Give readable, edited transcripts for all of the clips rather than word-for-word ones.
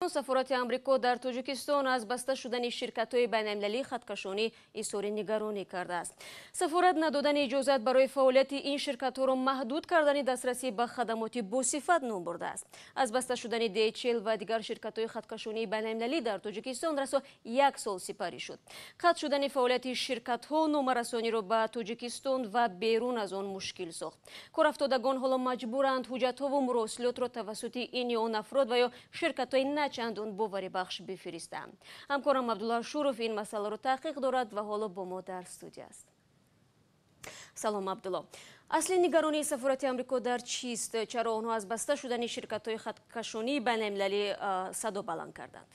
Тоҷикистон сафорати Амрико дар Тоҷикистон аз баста шудани ширкатҳои байналмилалии хаткашонӣ изҳори нигаронӣ кардааст. Сафорат надодани иҷозат барои фаъолияти ин ширкатҳоро маҳдуд кардани дастрасӣ ба хадамоти босифат ном бурдааст. Аз баста шудани DHL ва дигар ширкатҳои хаткашонии байналмилалӣ дар Тоҷикистон расо 1 сол сипарӣ шуд. Қатъ шудани фаъолияти ширкатҳо номарасониро ба Тоҷикистон ва берун аз он мушкил сохт. Корафтодагон ҳоло маҷбуранд ҳуҷҷатҳову муросилотро тавассути ин ё он афрод ва ё ширкатҳои начандон боварӣ бахш бифиристанд. ҳамкорам Абдулла Шуров ин масъаларо таҳқиқ дорад ва ҳоло бо мо дар студия аст. салом Абдулла. асли нигаронии сафорати Амрико дар чист? Чаро онҳо аз баста шудани ширкатҳои хаткашонии байналмилалӣ садо баланд карданд?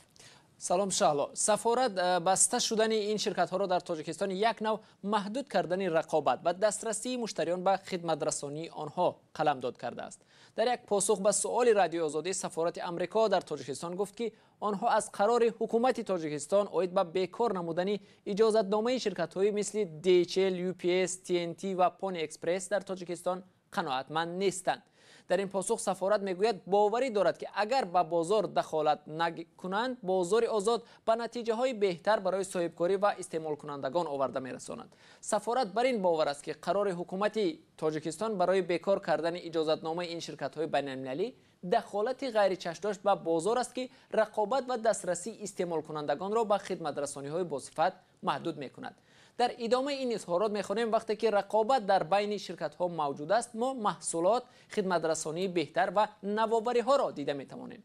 салом Шаҳло. Сафорат баста шудани ин ширкатҳоро дар Тоҷикистон як нав маҳдуд кардани рақобат ва дастрасии муштариён ба хидматрасонии онҳо қаламдод кардааст. Дар як посух ба суоли Радиои Озодӣ сафорати Амрико дар Тоҷикистон гуфт ки онҳо аз қарори ҳукумати Тоҷикистон оид ба бекор намудани иҷозатномаи ширкатҳои мисли DHL, UPS, TNT ва Pony Express дар Тоҷикистон қаноатманд нестанд. дар ин посух сафорат мегӯяд боварӣ дорад ки агар ба бозор дахолат накунанд, бозори озод ба натиҷаҳои беҳтар барои соҳибкорӣ ва истеъмолкунандагон оварда мерасонад. Сафорат бар ин бовар аст ки қарори ҳукумати Тоҷикистон барои бекор кардани иҷозатномаи ин ширкатҳои байналмилалӣ дахолати ғайричашмдош ба бозор аст ки рақобат ва дастрасии истеъмолкунандагонро ба хидматрасониҳои босифат маҳдуд мекунад. дар идомаи ин изҳорот мехонем вақте ки рақобат дар байни ширкатҳо мавҷуд аст, мо маҳсулот, хидматрасонии беҳтар ва навовариҳоро дида метавонем.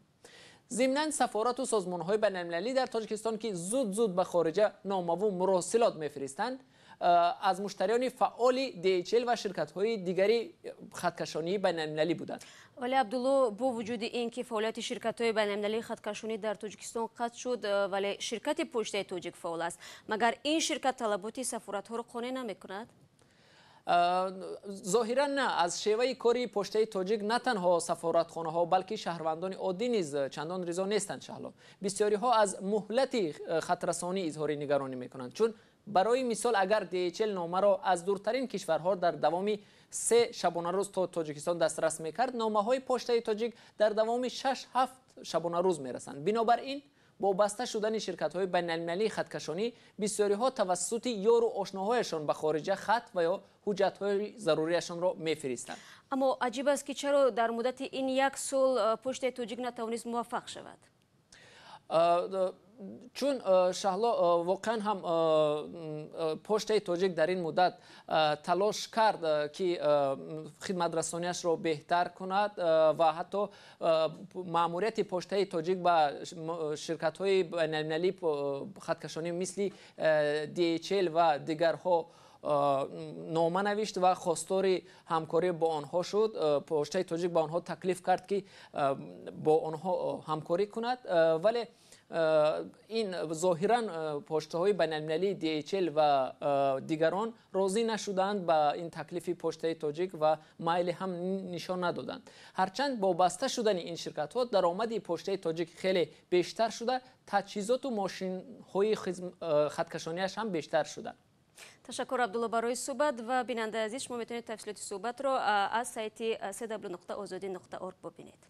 зимнан сафорату созмонҳои байналмилалӣ дар Тоҷикистон ки зуд ба хориҷа номаву муросилот мефиристанд, аз муштариёни фаъоли DHL ва ширкатҳои дигари хаткашонии байналмилалӣ буданд. вале Абдулло, бо вуҷуди ин ки фаъолияти ширкатҳои байналмилалии хаткашонӣ дар Тоҷикистон қатъ шуд, вале ширкати почтаи тоҷик фаъол аст. Магар ин ширкат талаботи сафоратҳоро қонеъ намекунад? зоҳиран на. аз шеваи кори почтаи тоҷик на танҳо сафоратхонаҳо, балки шаҳрвандони оддӣ низ чандон ризо нестанд. Шаҳло, бисёриҳо аз муҳлати хатрасонӣ изҳори нигаронӣ мекунанд. чун барои мисол агар DHL номаро аз дуртарин кишварҳо дар давоми 3 шабонарӯз то Тоҷикистон дастрас мекард, номаҳои почтаи тоҷик дар давоми 6-7 шабонарӯз мерасанд. бинобар ин бо баста шудани ширкатҳои байналмилалии хаткашонӣ бисёриҳо тавассути ёру ошноҳояшон ба хориҷа хат ва ё ҳуҷҷатҳои заруриашонро мефиристанд. аммо аҷиб аст ки чаро дар муддати ин 1 сол почтаи тоҷик натавонист муваффақ шавад? чун Шаҳло, воқеан ҳам почтаи тоҷик дар ин муддат талош кард ки хидматрасониашро беҳтар кунад ва ҳатто маъмурияти почтаи тоҷик ба ширкатҳои байналмилалии хаткашонӣ мисли DHL ва дигарҳо нома навишт ва хостори ҳамкорӣ бо онҳо шуд. почтаи тоҷик ба онҳо таклиф кард ки бо онҳо ҳамкорӣ кунад, вале ин зоҳиран почтаҳои байналмилалии DHL ва дигарон розӣ нашуданд ба ин таклифи почтаи тоҷик ва майли ҳам нишон надоданд. ҳарчанд бо баста шудани ин ширкатҳо даромади почтаи тоҷик хеле бештар шуда, таҷҳизоту мошинҳои хаткашониаш ҳам бештар шуданд. ташаккур Абдулла барои суҳбат ва бинандаи азиз, шумо метавонед тафсилоти суҳбатро аз сайти cw.ozodi.org бубинед.